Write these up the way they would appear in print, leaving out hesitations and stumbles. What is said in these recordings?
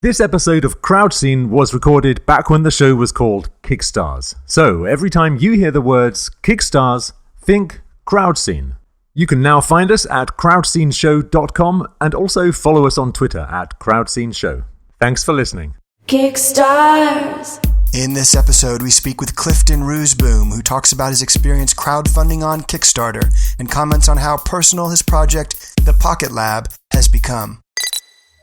This episode of Crowdscene was recorded back when the show was called Kickstars. So every time you hear the words Kickstars, think Crowdscene. You can now find us at crowdsceneshow.com and also follow us on Twitter at crowdsceneshow. Thanks for listening. Kickstars. In this episode, we speak with Clifton Roozeboom, who talks about his experience crowdfunding on Kickstarter and comments on how personal his project, the PocketLab, has become.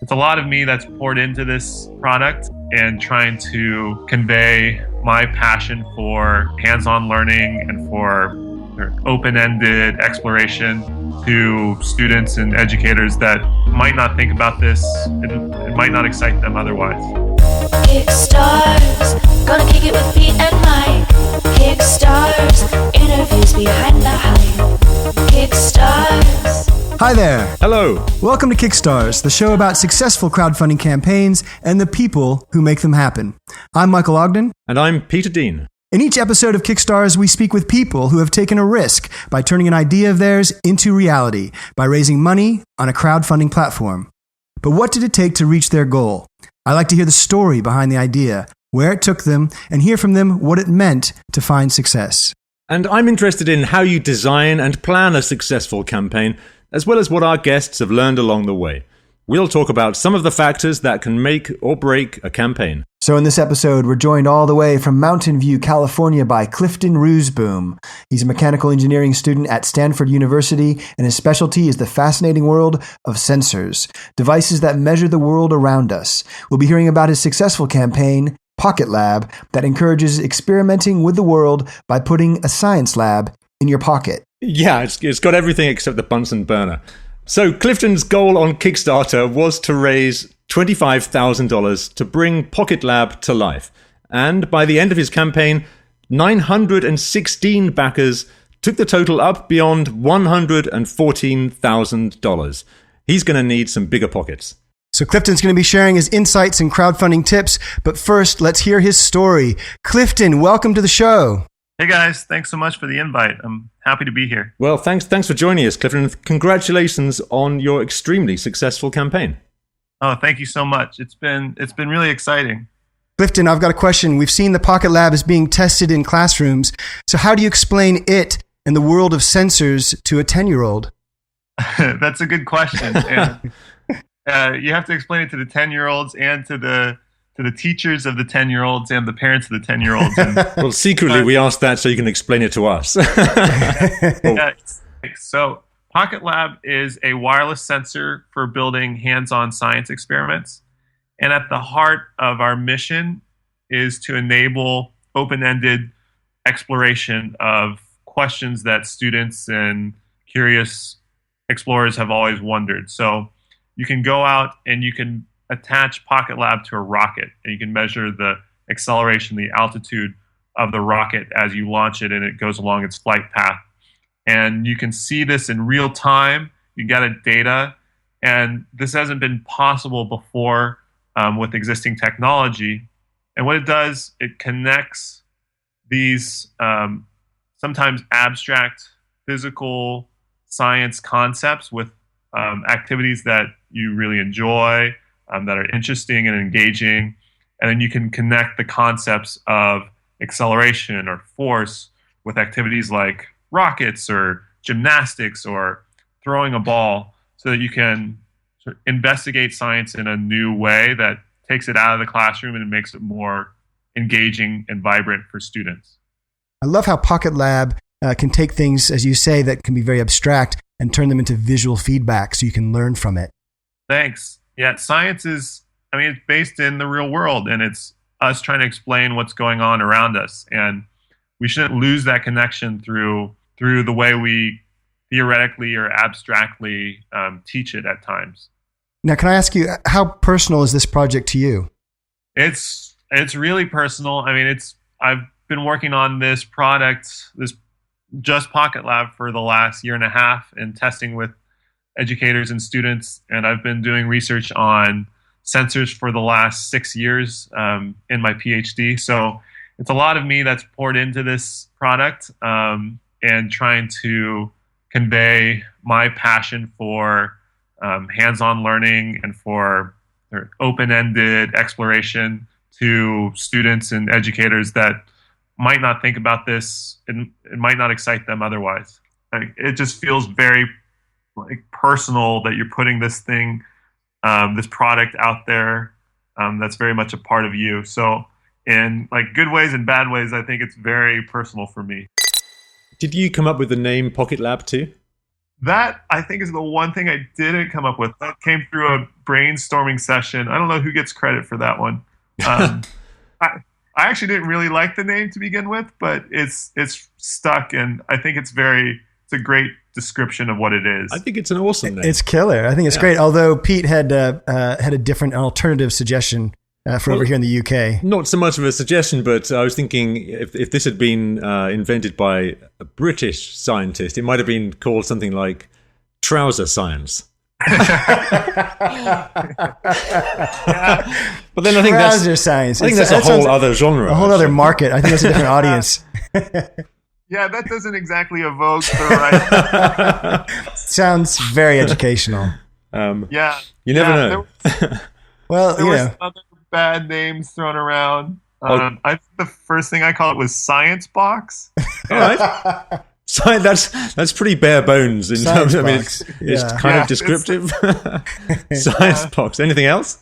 It's a lot of me that's poured into this product and trying to convey my passion for hands-on learning and for open-ended exploration to students and educators that might not think about this. It might not excite them otherwise. Kickstars, gonna kick it with Pete and Mike. Kickstars, interviews behind the hype. Kickstars. Hi there. Hello. Welcome to Kickstars, the show about successful crowdfunding campaigns and the people who make them happen. I'm Michael Ogden. And I'm Peter Dean. In each episode of Kickstars, we speak with people who have taken a risk by turning an idea of theirs into reality by raising money on a crowdfunding platform. But what did it take to reach their goal? I like to hear the story behind the idea, where it took them, and hear from them what it meant to find success. And I'm interested in how you design and plan a successful campaign, as well as what our guests have learned along the way. We'll talk about some of the factors that can make or break a campaign. So in this episode, we're joined all the way from Mountain View, California by Clifton Roozeboom. He's a mechanical engineering student at Stanford University, and his specialty is the fascinating world of sensors, devices that measure the world around us. We'll be hearing about his successful campaign, PocketLab, that encourages experimenting with the world by putting a science lab in your pocket. Yeah, it's got everything except the Bunsen burner. So Clifton's goal on Kickstarter was to raise $25,000 to bring PocketLab to life. And by the end of his campaign, 916 backers took the total up beyond $114,000. He's going to need some bigger pockets. So Clifton's going to be sharing his insights and crowdfunding tips. But first, let's hear his story. Clifton, welcome to the show. Hey guys, thanks so much for the invite. I'm happy to be here. Well, thanks for joining us, Clifton. Congratulations on your extremely successful campaign. Oh, thank you so much. It's been really exciting. Clifton, I've got a question. We've seen the PocketLab is being tested in classrooms. So how do you explain it and the world of sensors to a 10-year-old? That's a good question. And, you have to explain it to the 10-year-olds and to the teachers of the 10-year-olds and the parents of the 10-year-olds. Well, secretly, we asked that so you can explain it to us. So PocketLab is a wireless sensor for building hands-on science experiments. And at the heart of our mission is to enable open-ended exploration of questions that students and curious explorers have always wondered. So you can go out and you can attach PocketLab to a rocket, and you can measure the acceleration, the altitude of the rocket as you launch it and it goes along its flight path. And you can see this in real time. You get it data, and this hasn't been possible before with existing technology. And what it does, it connects these sometimes abstract physical science concepts with activities that you really enjoy, that are interesting and engaging, and then you can connect the concepts of acceleration or force with activities like rockets or gymnastics or throwing a ball, so that you can sort of investigate science in a new way that takes it out of the classroom and makes it more engaging and vibrant for students. I love how PocketLab can take things, as you say, that can be very abstract and turn them into visual feedback so you can learn from it. Thanks. Yeah, science is, it's based in the real world, and it's us trying to explain what's going on around us. And we shouldn't lose that connection through the way we theoretically or abstractly teach it at times. Now, can I ask you, how personal is this project to you? It's really personal. I've been working on this product, this just PocketLab, for the last year and a half and testing with educators and students, and I've been doing research on sensors for the last 6 years in my PhD. So it's a lot of me that's poured into this product and trying to convey my passion for hands-on learning and for or open-ended exploration to students and educators that might not think about this and it might not excite them otherwise. Like, it just feels very like personal that you're putting this thing, this product out there that's very much a part of you. So in like good ways and bad ways, I think it's very personal for me. Did you come up with the name PocketLab too? That, I think, is the one thing I didn't come up with. That came through a brainstorming session. I don't know who gets credit for that one. I actually didn't really like the name to begin with, but it's stuck, and I think it's a great description of what it is. I think it's an awesome name. It's killer. I think it's great. Although Pete had a different alternative suggestion for over here in the UK. Not so much of a suggestion, but I was thinking if this had been invented by a British scientist, it might have been called something like trouser science. But then I think trouser science. I think that's a whole other genre. A whole other market. I think that's a different audience. Yeah, that doesn't exactly evoke the right. Sounds very educational. Yeah. You never know. Well, there was other bad names thrown around. I think the first thing I called it was Science Box. All right. So that's pretty bare bones in terms. I mean, it's kind of descriptive. Science Box. Anything else?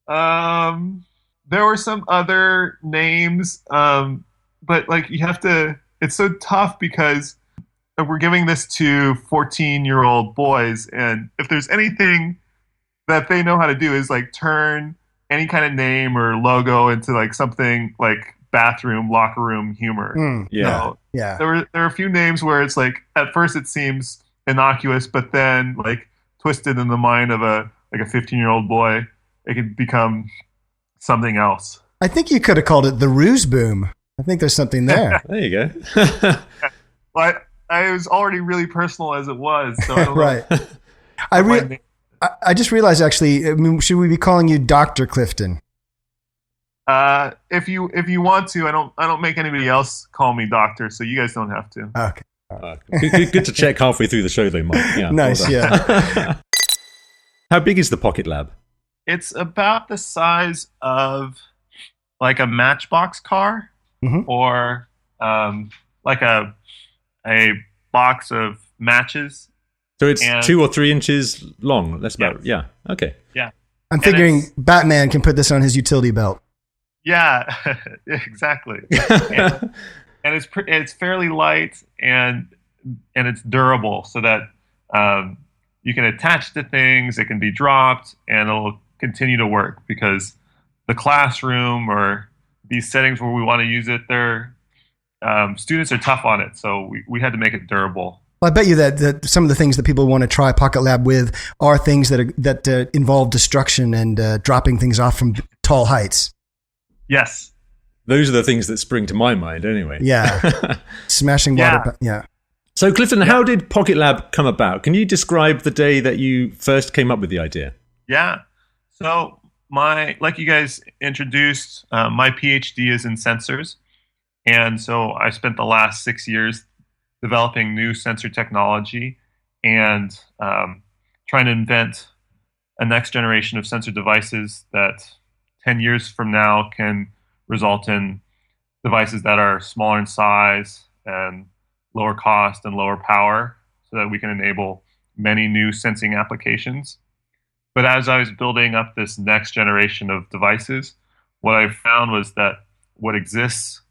There were some other names, but like you have to. It's so tough because we're giving this to 14-year-old boys, and if there's anything that they know how to do is like turn any kind of name or logo into like something like bathroom, locker room humor. Yeah. There were a few names where it's like at first it seems innocuous, but then like twisted in the mind of a 15-year-old boy, it could become something else. I think you could have called it the Roozeboom. I think there's something there. There you go. Well, I was already really personal as it was, so I don't right. I just realized actually. I mean, should we be calling you Dr. Clifton? If you want to, I don't make anybody else call me doctor, so you guys don't have to. Okay. Good to check halfway through the show, though, Mike. Yeah, nice. Well Yeah. How big is the PocketLab? It's about the size of like a Matchbox car, or like a box of matches. So it's 2 or 3 inches long. That's about okay. Yeah. I'm figuring Batman can put this on his utility belt. Yeah, exactly. And it's fairly light and it's durable, so that you can attach to things. It can be dropped, and it'll continue to work because the classroom or these settings where we want to use it, students are tough on it, so we had to make it durable. Well, I bet you that some of the things that people want to try PocketLab with are things that involve destruction and dropping things off from tall heights. Yes. Those are the things that spring to my mind anyway. Yeah. Smashing water. Yeah. So Clifton, how did PocketLab come about? Can you describe the day that you first came up with the idea? Yeah. So like you guys introduced, my PhD is in sensors. And so I spent the last 6 years developing new sensor technology and trying to invent a next generation of sensor devices that 10 years from now can result in devices that are smaller in size and lower cost and lower power, so that we can enable many new sensing applications. But as I was building up this next generation of devices, what I found was that what exists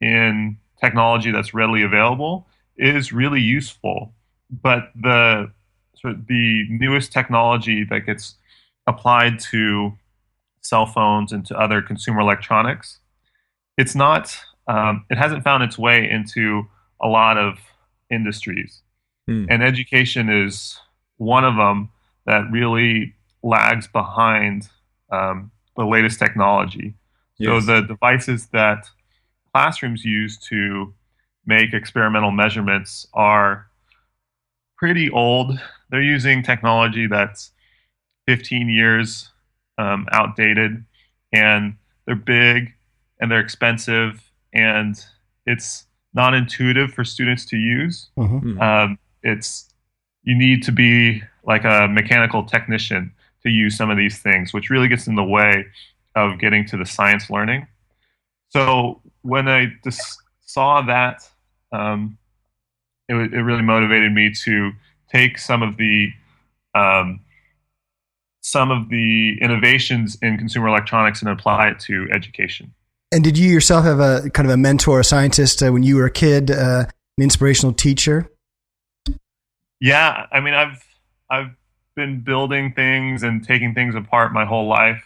in technology that's readily available is really useful, but the newest technology that gets applied to cell phones and to other consumer electronics, it's not. It hasn't found its way into a lot of industries, and education is one of them that really lags behind the latest technology. Yes. So the devices that classrooms use to make experimental measurements are pretty old. They're using technology that's 15 years outdated, and they're big and they're expensive, and it's not intuitive for students to use. You need to be like a mechanical technician to use some of these things, which really gets in the way of getting to the science learning. So when I just saw that, it really motivated me to take some of the innovations in consumer electronics and apply it to education. And did you yourself have a kind of a mentor, a scientist when you were a kid, an inspirational teacher? Yeah, I mean, I've been building things and taking things apart my whole life,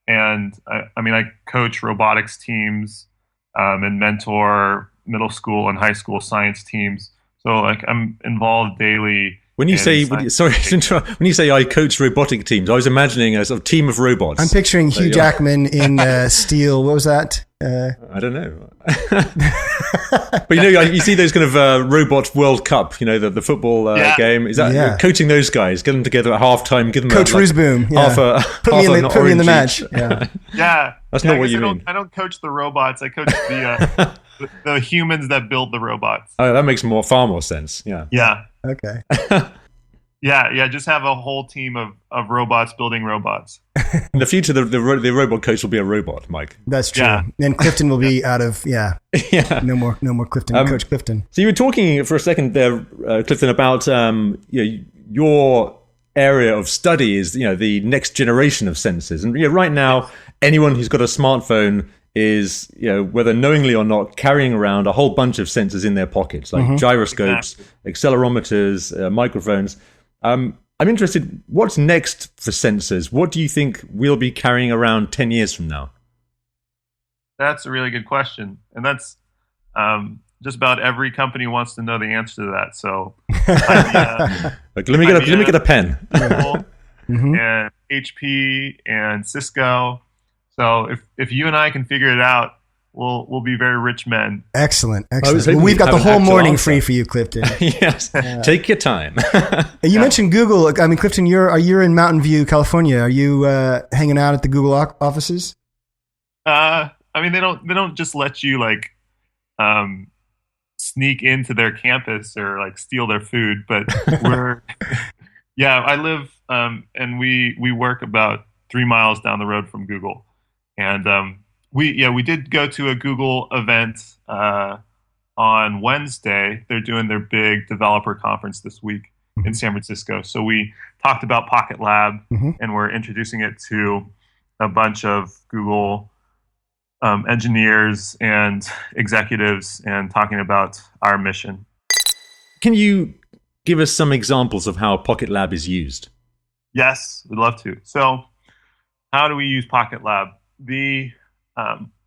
and I coach robotics teams and mentor middle school and high school science teams. So like I'm involved daily. When you say I coach robotic teams, I was imagining a sort of team of robots. I'm picturing Hugh Jackman in Steel. What was that? I don't know. But you see those kind of Robot World Cup, the football game. Is that coaching those guys? Get them together at halftime. Give them Coach Roozeboom. Put me in the match. Yeah, that's not what you mean. I don't coach the robots. I coach the humans that build the robots. Oh, that makes far more sense. Yeah. Yeah. Okay. Yeah. Just have a whole team of robots building robots. In the future, the robot coach will be a robot, Mike. That's true. Yeah. And Clifton will be out of No more Clifton. Coach Clifton. So you were talking for a second there, Clifton, about your area of study is the next generation of sensors, and right now anyone who's got a smartphone is, whether knowingly or not, carrying around a whole bunch of sensors in their pockets, like gyroscopes, accelerometers, microphones. I'm interested, what's next for sensors? What do you think we'll be carrying around 10 years from now? That's a really good question. And that's just about every company wants to know the answer to that. So let me get a pen. Google and HP and Cisco. So if you and I can figure it out, we'll be very rich men. Excellent. Well, we've got the whole morning free for you, Clifton. Yes, take your time. You mentioned Google. I mean, Clifton, you're in Mountain View, California. Are you hanging out at the Google offices? I mean, they don't just let you sneak into their campus or steal their food, but I live and we work about 3 miles down the road from Google. And we did go to a Google event on Wednesday. They're doing their big developer conference this week in San Francisco. So we talked about PocketLab, and we're introducing it to a bunch of Google engineers and executives and talking about our mission. Can you give us some examples of how PocketLab is used? Yes, we'd love to. So how do we use PocketLab?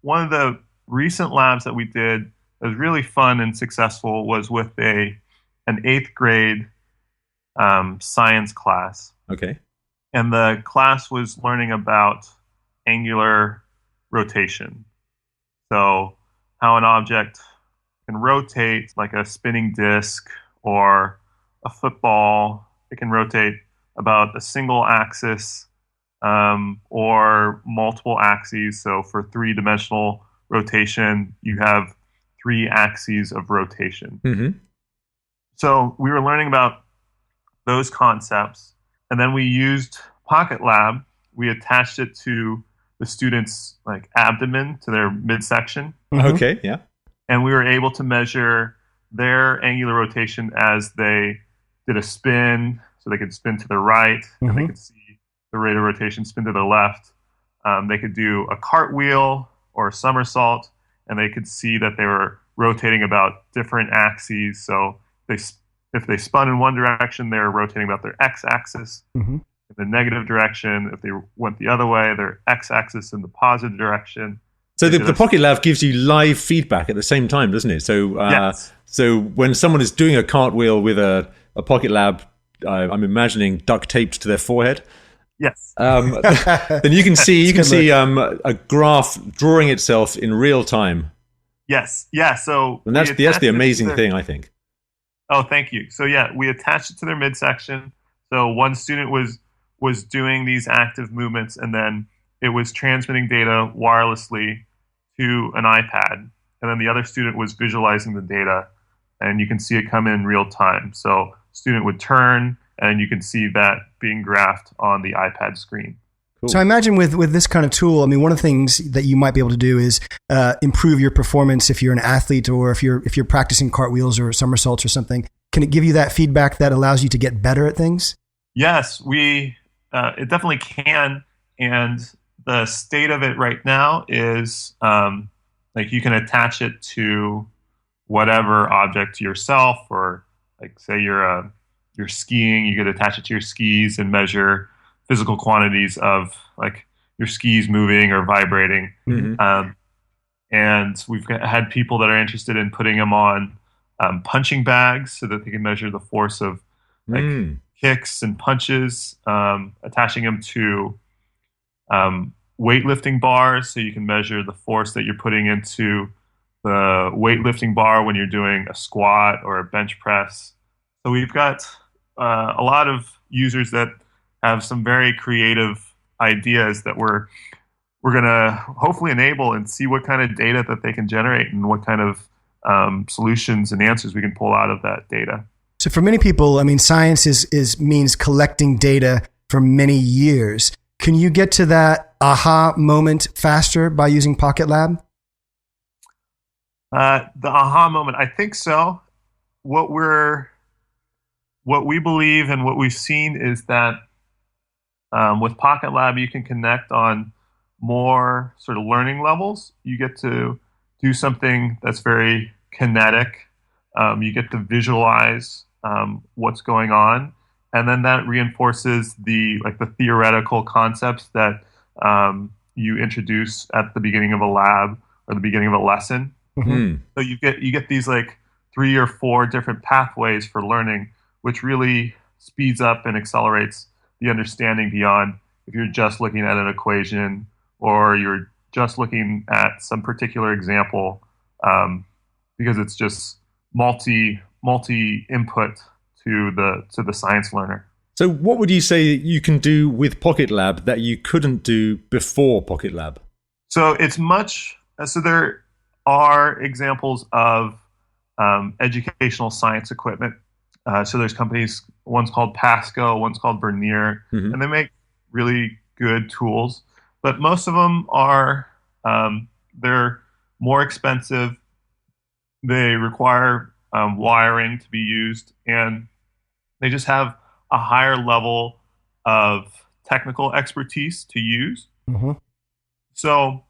One of the recent labs that we did that was really fun and successful was with an 8th grade science class. Okay. And the class was learning about angular rotation. So how an object can rotate like a spinning disc or a football. It can rotate about a single axis or multiple axes. So for 3-dimensional rotation, you have 3 axes of rotation. So we were learning about those concepts, and then we used PocketLab. We attached it to the students' abdomen, to their midsection. Okay, yeah. And we were able to measure their angular rotation as they did a spin, so they could spin to the right, and they could see the rate of rotation spin to the left. They could do a cartwheel or a somersault, and they could see that they were rotating about different axes. So if they spun in one direction, they were rotating about their x-axis. In the negative direction, if they went the other way, their x-axis in the positive direction. So the PocketLab gives you live feedback at the same time, doesn't it? So yes. So when someone is doing a cartwheel with a PocketLab, I'm imagining duct taped to their forehead. Yes. Then you can see a graph drawing itself in real time. Yes. Yeah. So and that's the amazing thing, I think. Oh, thank you. So yeah, we attached it to their midsection. So one student was doing these active movements, and then it was transmitting data wirelessly to an iPad, and then the other student was visualizing the data, and you can see it come in real time. So student would turn and you can see that being graphed on the iPad screen. Cool. So I imagine with this kind of tool, I mean, one of the things that you might be able to do is improve your performance if you're an athlete or if you're practicing cartwheels or somersaults or something. Can it give you that feedback that allows you to get better at things? Yes, it definitely can. And the state of it right now is like you can attach it to whatever object to yourself, or like say you're skiing, you could attach it to your skis and measure physical quantities of like your skis moving or vibrating. Mm-hmm. And we've had people that are interested in putting them on punching bags so that they can measure the force of like kicks and punches, attaching them to weightlifting bars so you can measure the force that you're putting into the weightlifting bar when you're doing a squat or a bench press. So we've got a lot of users that have some very creative ideas that we're going to hopefully enable and see what kind of data that they can generate and what kind of solutions and answers we can pull out of that data. So for many people, I mean, science means collecting data for many years. Can you get to that aha moment faster by using PocketLab? The aha moment, I think so. What we believe and what we've seen is that with PocketLab, you can connect on more sort of learning levels. You get to do something that's very kinetic. You get to visualize what's going on, and then that reinforces the theoretical concepts that you introduce at the beginning of a lab or the beginning of a lesson. Mm-hmm. So you get these like 3 or 4 different pathways for learning, which really speeds up and accelerates the understanding beyond if you're just looking at an equation or you're just looking at some particular example, because it's just multi input to the science learner. So what would you say you can do with PocketLab that you couldn't do before PocketLab? So there are examples of educational science equipment. So there's companies, one's called Pasco, one's called Vernier, mm-hmm. and they make really good tools. But most of them are, they're more expensive. They require wiring to be used, and they just have a higher level of technical expertise to use. Mm-hmm. So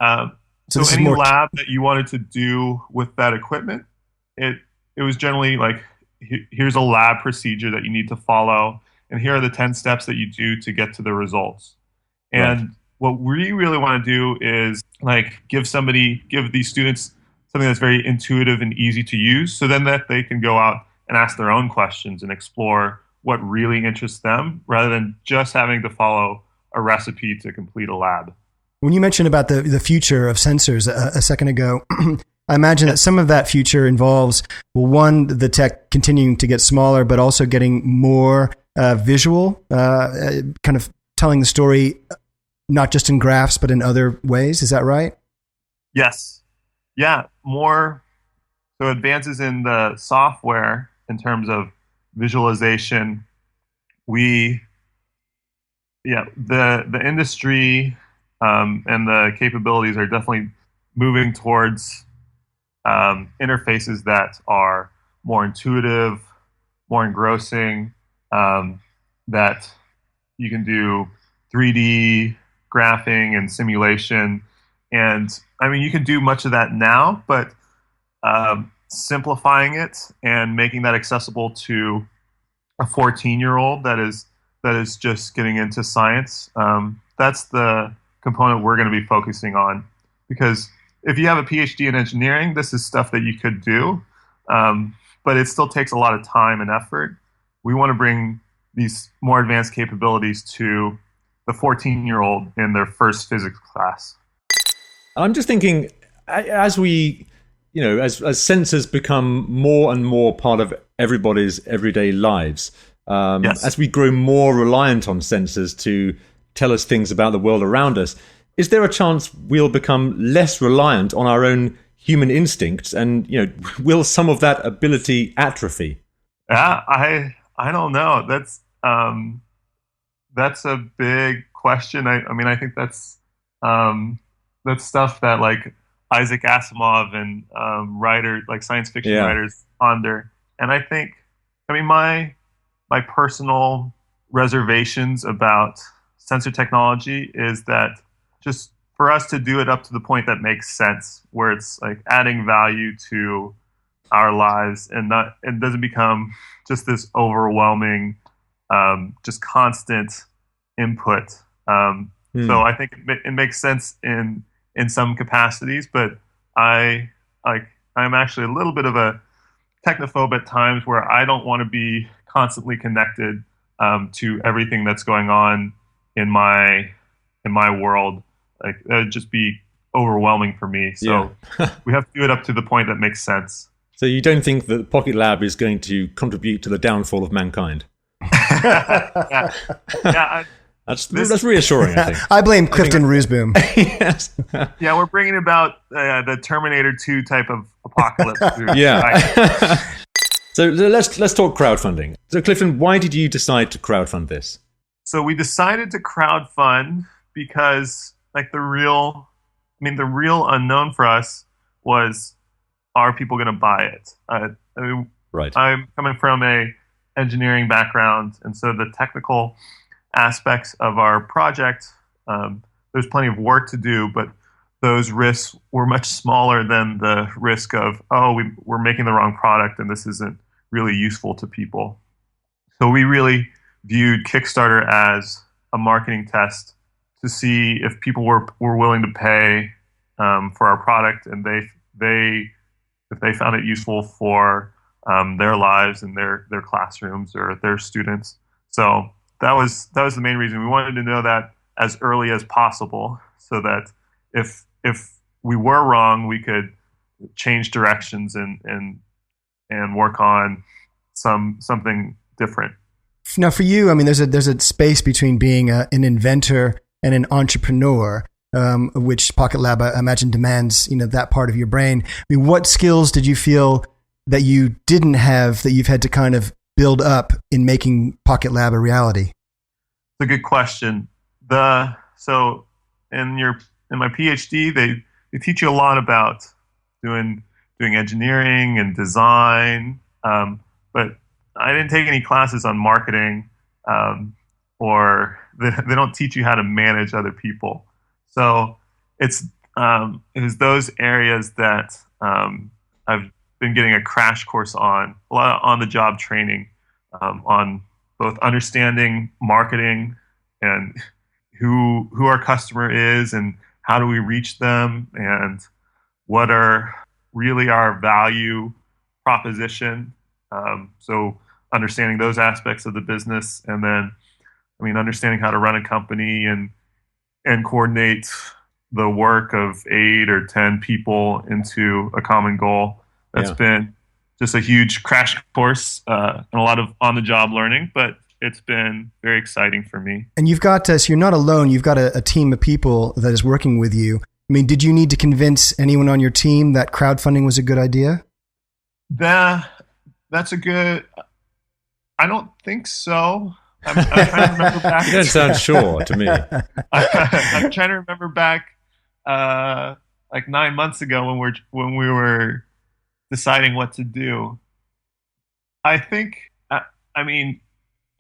any lab that you wanted to do with that equipment, it was generally like, here's a lab procedure that you need to follow, and here are the 10 steps that you do to get to the results. And right. What we really want to do is like give these students something that's very intuitive and easy to use, so then that they can go out and ask their own questions and explore what really interests them, rather than just having to follow a recipe to complete a lab. When you mentioned about the future of sensors a second ago, I imagine that some of that future involves, well, one, the tech continuing to get smaller, but also getting more visual, kind of telling the story, not just in graphs, but in other ways. Is that right? Yes. Yeah. More. So advances in the software in terms of visualization. The industry and the capabilities are definitely moving towards interfaces that are more intuitive, more engrossing, that you can do 3D graphing and simulation. And I mean, you can do much of that now, but simplifying it and making that accessible to a 14-year-old that is just getting into science, that's the component we're going to be focusing on. Because if you have a PhD in engineering, this is stuff that you could do, but it still takes a lot of time and effort. We want to bring these more advanced capabilities to the 14-year-old in their first physics class. I'm just thinking, as we, as sensors become more and more part of everybody's everyday lives, yes. As we grow more reliant on sensors to tell us things about the world around us, is there a chance we'll become less reliant on our own human instincts, and will some of that ability atrophy? Yeah, I don't know. That's a big question. I mean, I think that's stuff that like Isaac Asimov and writers like science fiction writers ponder. And I think, I mean, my personal reservations about sensor technology is that just for us to do it up to the point that makes sense, where it's like adding value to our lives and not, it doesn't become just this overwhelming, just constant input. So I think it makes sense in some capacities, but I'm actually a little bit of a technophobe at times, where I don't want to be constantly connected to everything that's going on in my world. Like it'd just be overwhelming for me. So we have to do it up to the point that makes sense. So you don't think that PocketLab is going to contribute to the downfall of mankind? That's reassuring, I think. I blame Clifton Roozeboom. Yes. Yeah, we're bringing about the Terminator 2 type of apocalypse. Yeah. So let's talk crowdfunding. So Clifton, why did you decide to crowdfund this? So we decided to crowdfund because like the real unknown for us was, are people going to buy it? Right. I'm coming from a engineering background, and so the technical aspects of our project, there's plenty of work to do, but those risks were much smaller than the risk of, we're making the wrong product and this isn't really useful to people. So we really viewed Kickstarter as a marketing test to see if people were willing to pay for our product, and if they found it useful for their lives and their classrooms or their students. So that was the main reason. We wanted to know that as early as possible, so that if we were wrong, we could change directions and work on something different. Now, for you, I mean, there's a space between being an inventor and an entrepreneur, which PocketLab, I imagine, demands that part of your brain. I mean, what skills did you feel that you didn't have that you've had to kind of build up in making PocketLab a reality? It's a good question. So in my PhD, they teach you a lot about doing engineering and design, but I didn't take any classes on marketing, or they don't teach you how to manage other people. So it was those areas that I've been getting a crash course on, a lot of on-the-job training on both understanding marketing and who our customer is and how do we reach them and what are really our value proposition. So understanding those aspects of the business, and then, understanding how to run a company and coordinate the work of 8 or 10 people into a common goal. That's been just a huge crash course and a lot of on-the-job learning, but it's been very exciting for me. And you've got, so you're not alone, you've got a team of people that is working with you. I mean, did you need to convince anyone on your team that crowdfunding was a good idea? That's a good, I don't think so. I'm trying to remember back. You don't sound sure to me. I'm trying to remember back like 9 months ago when we were deciding what to do. I think,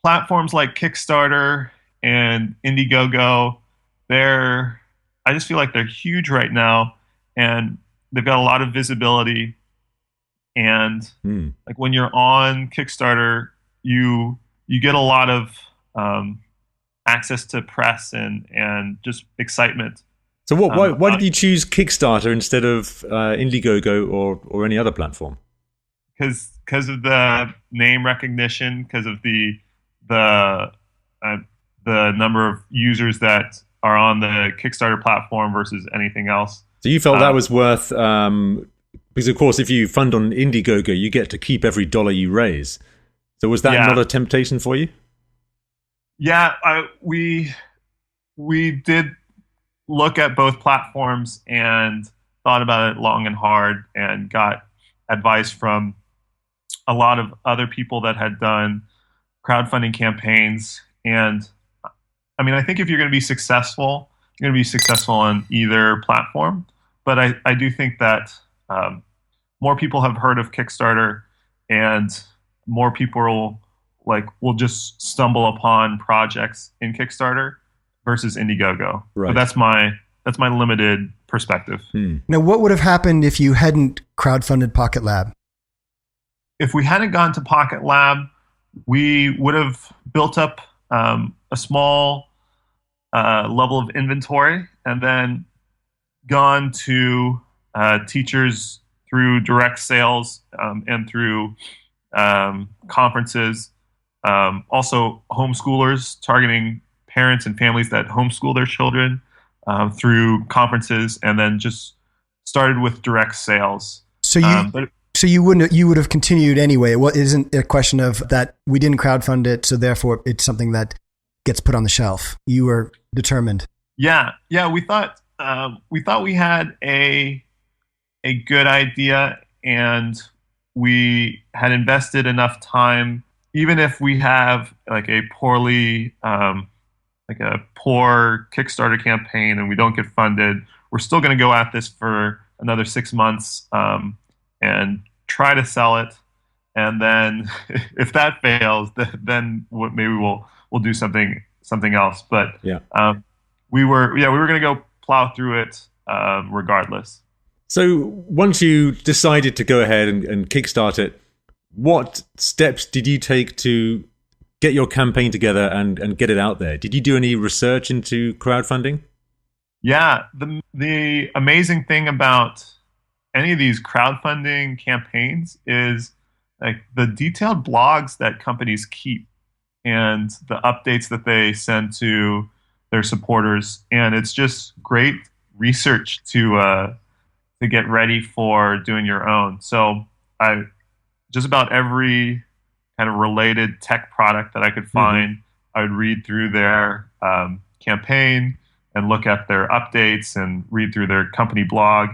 platforms like Kickstarter and Indiegogo, I just feel like they're huge right now, and they've got a lot of visibility. And like when you're on Kickstarter, you get a lot of access to press and just excitement. So why did you choose Kickstarter instead of Indiegogo or any other platform? Because of the name recognition, because of the number of users that are on the Kickstarter platform versus anything else. So you felt that was worth, because of course, if you fund on Indiegogo, you get to keep every dollar you raise. So was that not a temptation for you? Yeah, we did look at both platforms and thought about it long and hard, and got advice from a lot of other people that had done crowdfunding campaigns. And I mean, I think if you're going to be successful, you're going to be successful on either platform. But I do think that more people have heard of Kickstarter, and more people will just stumble upon projects in Kickstarter versus Indiegogo. Right. But that's my limited perspective. Now, what would have happened if you hadn't crowdfunded PocketLab? If we hadn't gone to PocketLab, we would have built up a small level of inventory and then gone to teachers through direct sales and through conferences. Also, homeschoolers, targeting parents and families that homeschool their children through conferences, and then just started with direct sales. So you would have continued anyway. It isn't a question of that we didn't crowdfund it, so therefore it's something that gets put on the shelf. You were determined. Yeah. We thought we had a good idea, and we had invested enough time. Even if we have a poor Kickstarter campaign and we don't get funded, we're still going to go at this for another 6 months and try to sell it. And then if that fails, then maybe we'll do something else. But we were going to go plow through it regardless. So once you decided to go ahead and kickstart it, what steps did you take to get your campaign together and get it out there? Did you do any research into crowdfunding? Yeah, the amazing thing about any of these crowdfunding campaigns is the detailed blogs that companies keep and the updates that they send to their supporters, and it's just great research to get ready for doing your own. So I just about every kind of related tech product that I could find, I would read through their campaign and look at their updates and read through their company blog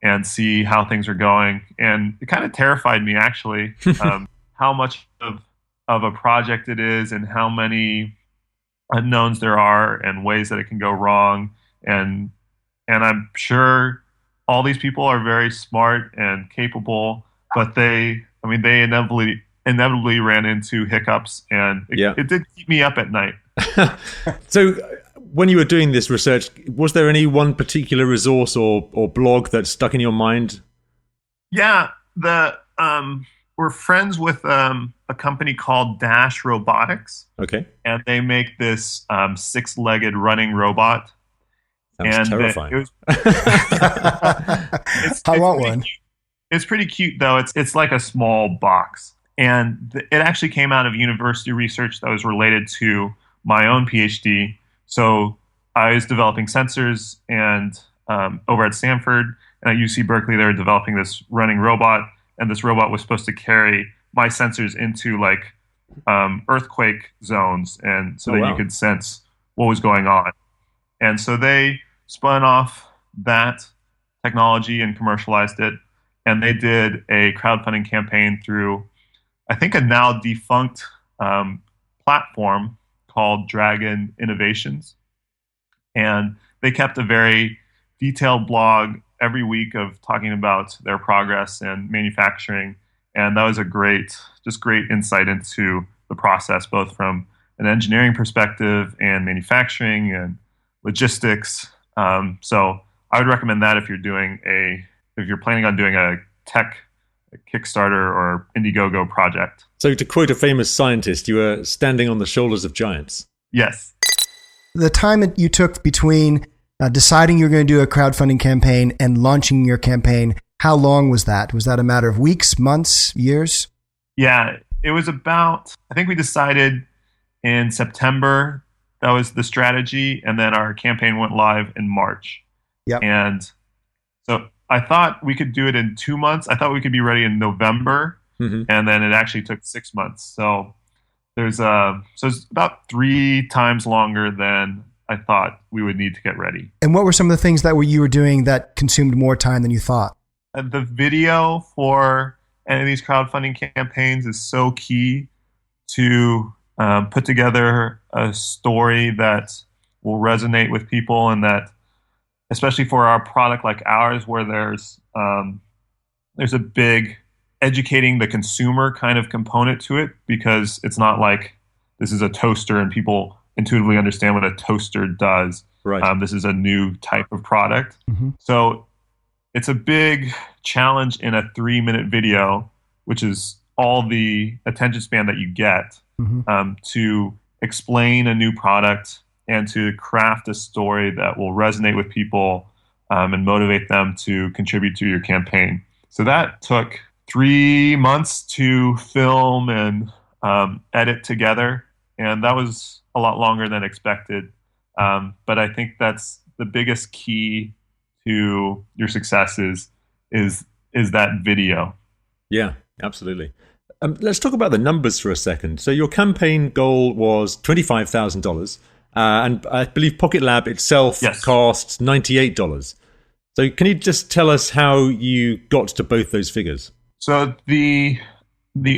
and see how things are going. And it kind of terrified me, actually, how much of a project it is and how many unknowns there are and ways that it can go wrong. And I'm sure all these people are very smart and capable, but they inevitably ran into hiccups, and it did keep me up at night. So when you were doing this research, was there any one particular resource or blog that stuck in your mind? Yeah, we're friends with a company called Dash Robotics. Okay. And they make this 6-legged running robot. Sounds terrifying. I want one. It's pretty cute, though. It's like a small box. And it actually came out of university research that was related to my own PhD. So I was developing sensors, and over at Stanford and at UC Berkeley, they were developing this running robot. And this robot was supposed to carry my sensors into earthquake zones, and so that you could sense what was going on. And so they spun off that technology and commercialized it. And they did a crowdfunding campaign through, I think, a now defunct platform called Dragon Innovations. And they kept a very detailed blog every week of talking about their progress and manufacturing. And that was a great insight into the process, both from an engineering perspective and manufacturing and logistics. So I would recommend that if you're planning on doing a tech Kickstarter or Indiegogo project. So to quote a famous scientist, you were standing on the shoulders of giants. Yes. The time that you took between deciding you're going to do a crowdfunding campaign and launching your campaign, how long was that? Was that a matter of weeks, months, years? Yeah, it was about, I think we decided in September, that was the strategy, and then our campaign went live in March. Yep. And so I thought we could do it in 2 months. I thought we could be ready in November, and then it actually took 6 months. So it's about 3 times longer than I thought we would need to get ready. And what were some of the things that you were doing that consumed more time than you thought? The video for any of these crowdfunding campaigns is so key to put together a story that will resonate with people, and that, especially for our product like ours, where there's a big educating the consumer kind of component to it, because it's not like this is a toaster and people intuitively understand what a toaster does. Right. This is a new type of product. Mm-hmm. So it's a big challenge in a 3-minute video, which is all the attention span that you get, to explain a new product and to craft a story that will resonate with people and motivate them to contribute to your campaign. So that took 3 months to film and edit together, and that was a lot longer than expected. But I think that's the biggest key to your success is that video. Yeah, absolutely. Let's talk about the numbers for a second. So your campaign goal was $25,000, and I believe PocketLab itself costs $98. So can you just tell us how you got to both those figures? So the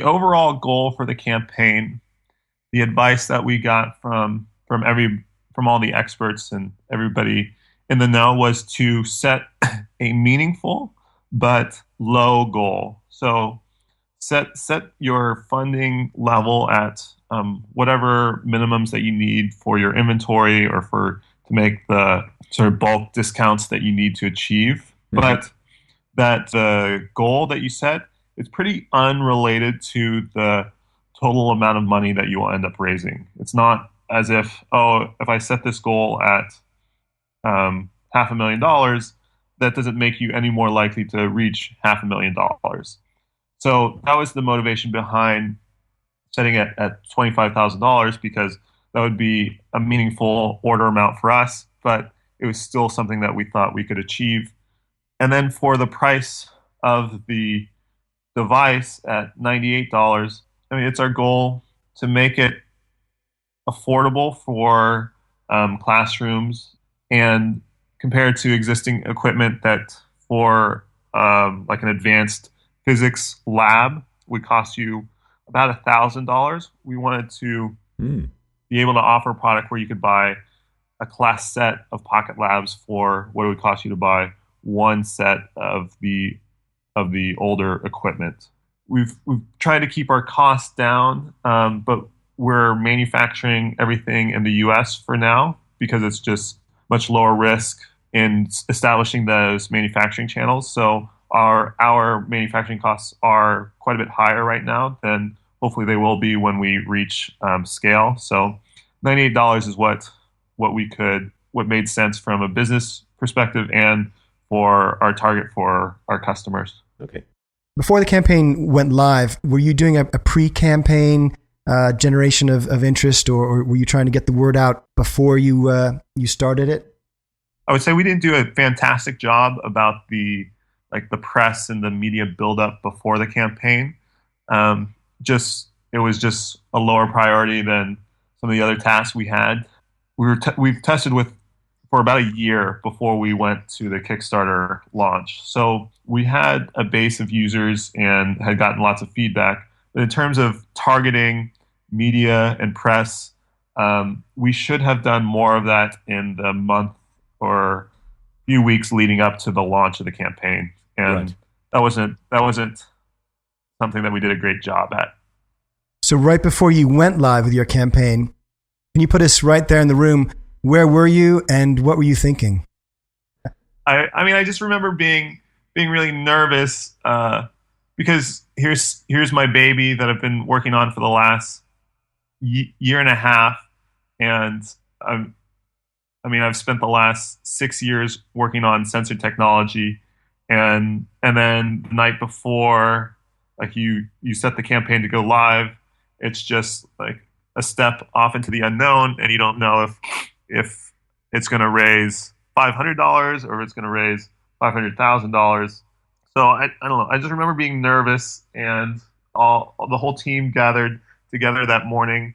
overall goal for the campaign, the advice that we got from all the experts and everybody in the know, was to set a meaningful but low goal. So set your funding level at whatever minimums that you need for your inventory or to make the sort of bulk discounts that you need to achieve. Mm-hmm. But that the goal that you set is pretty unrelated to the total amount of money that you will end up raising. It's not as if I set this goal at $500,000, that doesn't make you any more likely to reach $500,000. So that was the motivation behind setting it at $25,000, because that would be a meaningful order amount for us, but it was still something that we thought we could achieve. And then for the price of the device at $98, I mean, it's our goal to make it affordable for classrooms, and compared to existing equipment that for like an advanced physics lab would cost you about $1,000. We wanted to be able to offer a product where you could buy a class set of PocketLabs for what it would cost you to buy one set of the older equipment. We've tried to keep our costs down, but we're manufacturing everything in the U.S. for now, because it's just much lower risk in establishing those manufacturing channels. So our manufacturing costs are quite a bit higher right now than hopefully they will be when we reach scale. So $98 is what made sense from a business perspective and for our target for our customers. Okay. Before the campaign went live, were you doing a pre-campaign generation of interest, or were you trying to get the word out before you started it? I would say we didn't do a fantastic job about the press and the media buildup before the campaign. It was just a lower priority than some of the other tasks we had. We've tested for about a year before we went to the Kickstarter launch. So we had a base of users and had gotten lots of feedback. But in terms of targeting media and press, we should have done more of that in the month or few weeks leading up to the launch of the campaign. And that wasn't something that we did a great job at. So right before you went live with your campaign, can you put us right there in the room? Where were you and what were you thinking? I mean, I just remember being really nervous because here's my baby that I've been working on for the last year and a half, and I've spent the last 6 years working on sensor technology, and then the night before, like you set the campaign to go live, it's just like a step off into the unknown, and you don't know if it's going to raise $500 or if it's going to raise $500,000. So I don't know. I just remember being nervous, and the whole team gathered together that morning.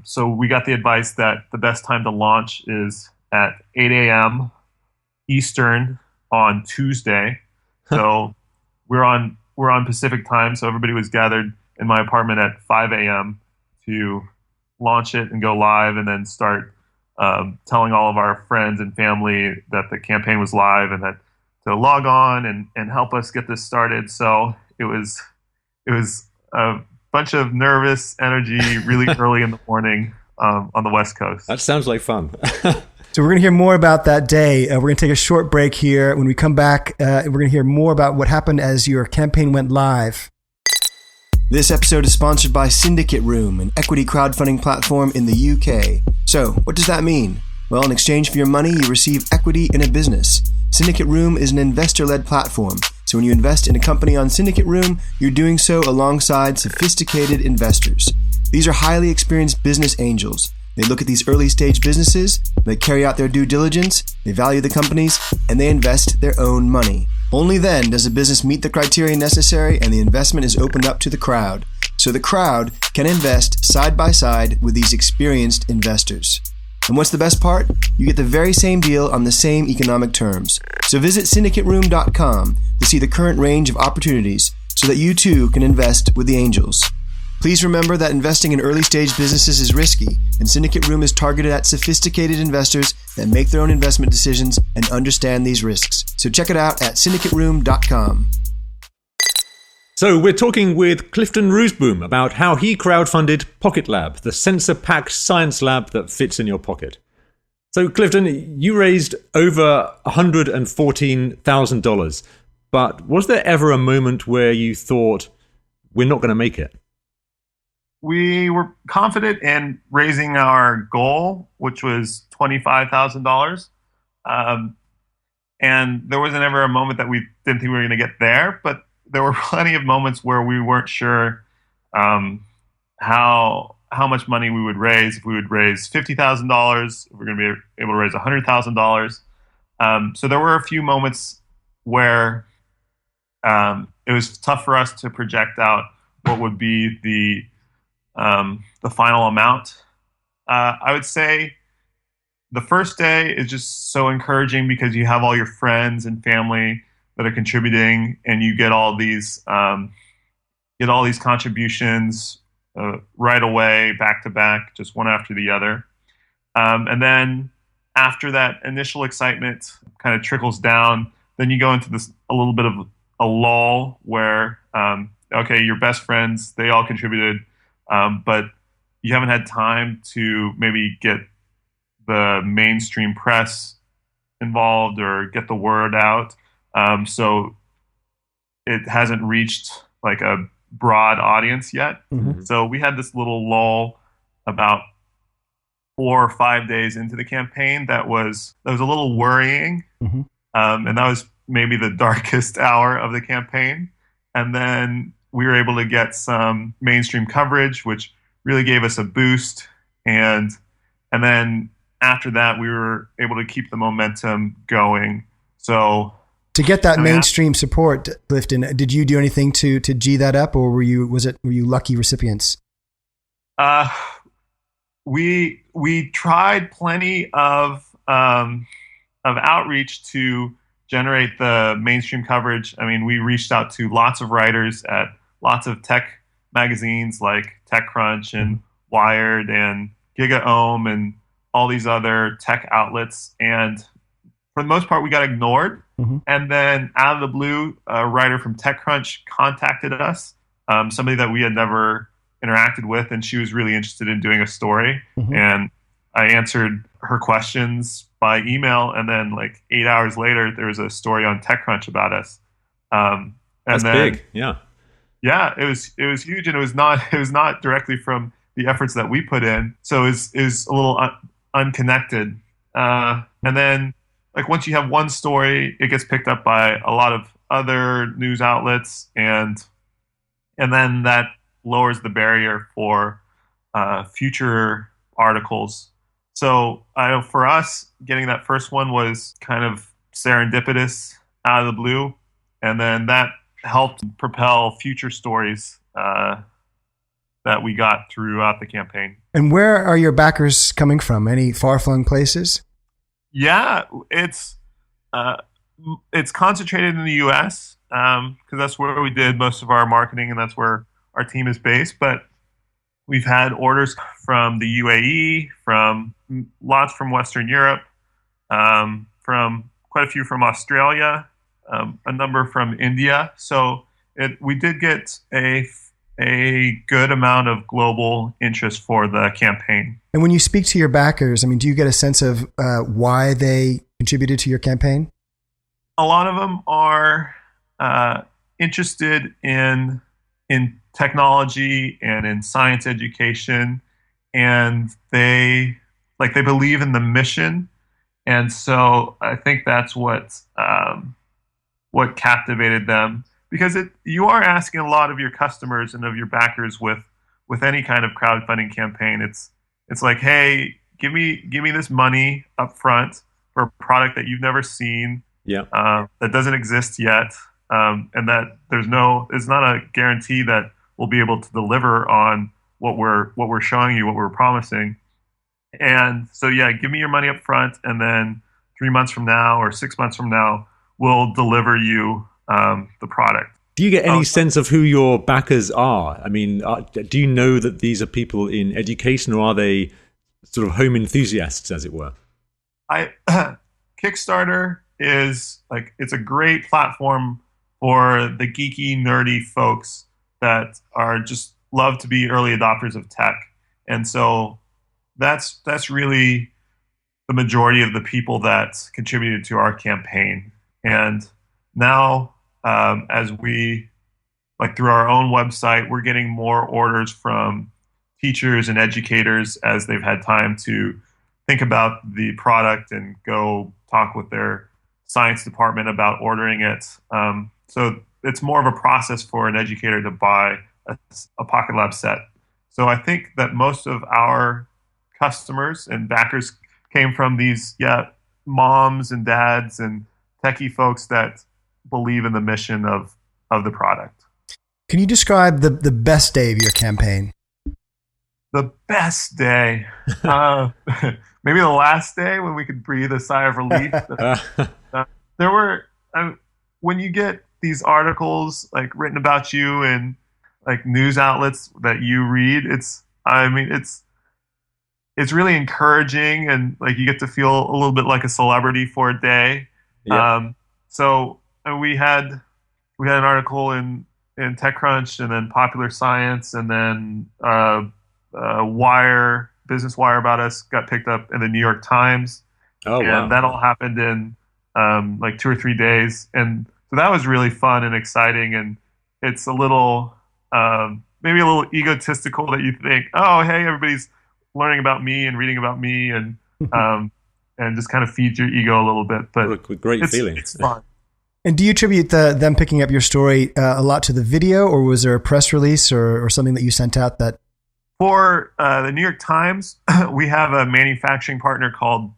So we got the advice that the best time to launch is at 8 a.m. Eastern on Tuesday. So we're on Pacific time. So everybody was gathered in my apartment at 5 a.m. to launch it and go live, and then start telling all of our friends and family that the campaign was live and that to log on and help us get this started. So it was a bunch of nervous energy really early in the morning on the West Coast. That sounds like fun. So we're going to hear more about that day. We're going to take a short break here. When we come back, we're going to hear more about what happened as your campaign went live. This episode is sponsored by Syndicate Room, an equity crowdfunding platform in the UK. So, what does that mean? Well, in exchange for your money, you receive equity in a business. Syndicate Room is an investor-led platform. So when you invest in a company on Syndicate Room, you're doing so alongside sophisticated investors. These are highly experienced business angels. They look at these early-stage businesses, they carry out their due diligence, they value the companies, and they invest their own money. Only then does a business meet the criteria necessary and the investment is opened up to the crowd. So the crowd can invest side by side with these experienced investors. And what's the best part? You get the very same deal on the same economic terms. So visit syndicateroom.com to see the current range of opportunities so that you too can invest with the angels. Please remember that investing in early-stage businesses is risky, and Syndicate Room is targeted at sophisticated investors that make their own investment decisions and understand these risks. So check it out at syndicateroom.com. So we're talking with Clifton Roozeboom about how he crowdfunded PocketLab, the sensor-packed science lab that fits in your pocket. So Clifton, you raised over $114,000, but was there ever a moment where you thought, we're not going to make it? We were confident in raising our goal, which was $25,000. And there wasn't ever a moment that we didn't think we were going to get there, but there were plenty of moments where we weren't sure how much money we would raise, if we would raise $50,000, if we're going to be able to raise $100,000. So there were a few moments where it was tough for us to project out what would be the final amount. I would say the first day is just so encouraging because you have all your friends and family that are contributing, and you get all these contributions right away, back to back, just one after the other. And then after that initial excitement kind of trickles down, then you go into a little bit of a lull where okay, your best friends, they all contributed, but you haven't had time to maybe get the mainstream press involved or get the word out. So it hasn't reached like a broad audience yet. Mm-hmm. So we had this little lull about 4 or 5 days into the campaign that was a little worrying. Mm-hmm. And that was maybe the darkest hour of the campaign. And then we were able to get some mainstream coverage, which really gave us a boost. And then after that, we were able to keep the momentum going. So to get that mainstream support, Clifton, did you do anything to G that up, or were you lucky recipients? We tried plenty of outreach to generate the mainstream coverage. I mean, we reached out to lots of writers at lots of tech magazines like TechCrunch and Wired and GigaOM and all these other tech outlets, and for the most part, we got ignored. Mm-hmm. And then out of the blue, a writer from TechCrunch contacted us, somebody that we had never interacted with, and she was really interested in doing a story. Mm-hmm. And I answered her questions by email, and then like 8 hours later, there was a story on TechCrunch about us. That's big, yeah. Yeah, it was huge, and it was not directly from the efforts that we put in, so it was a little unconnected. And then, like, once you have one story, it gets picked up by a lot of other news outlets, and then that lowers the barrier for future articles. So for us, getting that first one was kind of serendipitous out of the blue, and then that helped propel future stories that we got throughout the campaign. And where are your backers coming from? Any far-flung places? Yeah, it's concentrated in the U.S. Because that's where we did most of our marketing, and that's where our team is based. But We've had orders from the UAE, from lots from Western Europe, from quite a few from Australia, a number from India. So we did get a good amount of global interest for the campaign. And when you speak to your backers, I mean, do you get a sense of why they contributed to your campaign? A lot of them are interested in technology and in science education, and they believe in the mission. And so I think that's what captivated them, because you are asking a lot of your customers and of your backers with any kind of crowdfunding campaign. It's like, hey, give me this money up front for a product that you've never seen, that doesn't exist yet, and that it's not a guarantee that we'll be able to deliver on what we're showing you, what we're promising. And so, give me your money up front, and then 3 months from now or 6 months from now, we'll deliver you the product. Do you get any sense of who your backers are? I mean, do you know that these are people in education, or are they sort of home enthusiasts, as it were? Kickstarter is it's a great platform for the geeky, nerdy folks that are just love to be early adopters of tech. And so that's really the majority of the people that contributed to our campaign. And now, as we through our own website, we're getting more orders from teachers and educators as they've had time to think about the product and go talk with their science department about ordering it. So it's more of a process for an educator to buy a PocketLab set. So I think that most of our customers and backers came from these moms and dads and techie folks that believe in the mission of the product. Can you describe the best day of your campaign? The best day? Maybe the last day when we could breathe a sigh of relief. There were, when you get these articles written about you in news outlets that you read, it's really encouraging, and you get to feel a little bit like a celebrity for a day. Yeah. So we had an article in TechCrunch, and then Popular Science, and then Business Wire about us got picked up in the New York Times. Oh, and wow. That all happened in 2 or 3 days, and so that was really fun and exciting. And it's a little maybe a little egotistical that you think, oh, hey, everybody's learning about me and reading about me, and and just kind of feeds your ego a little bit. But what a great feeling. It's fun. And do you attribute them picking up your story a lot to the video, or was there a press release or something that you sent out that? For the New York Times, we have a manufacturing partner called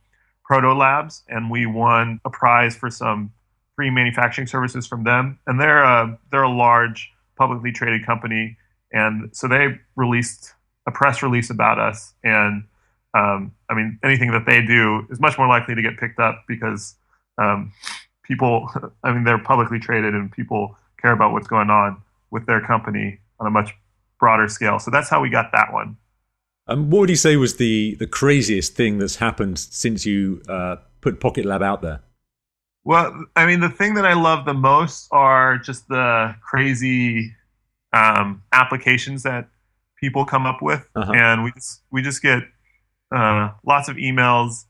Proto Labs, and we won a prize for some free manufacturing services from them. And they're a large publicly traded company, and so they released a press release about us. And anything that they do is much more likely to get picked up because people, they're publicly traded, and people care about what's going on with their company on a much broader scale. So that's how we got that one. What would you say was the craziest thing that's happened since you put PocketLab out there? Well, the thing that I love the most are just the crazy applications that people come up with. Uh-huh. And we just get lots of emails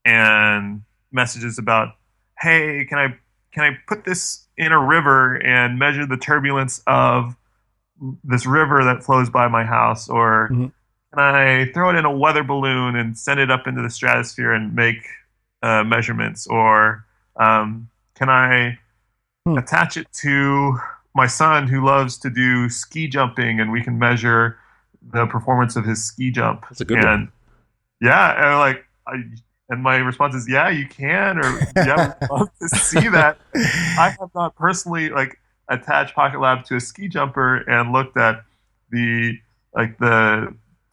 and messages about, hey, can I put this in a river and measure the turbulence of this river that flows by my house? Or mm-hmm. Can I throw it in a weather balloon and send it up into the stratosphere and make measurements? Or can I attach it to my son who loves to do ski jumping, and we can measure the performance of his ski jump? That's a good one. Yeah, and my response is, yeah, you can, or yeah, we'd love to see that. I have not personally attached PocketLab to a ski jumper and looked at the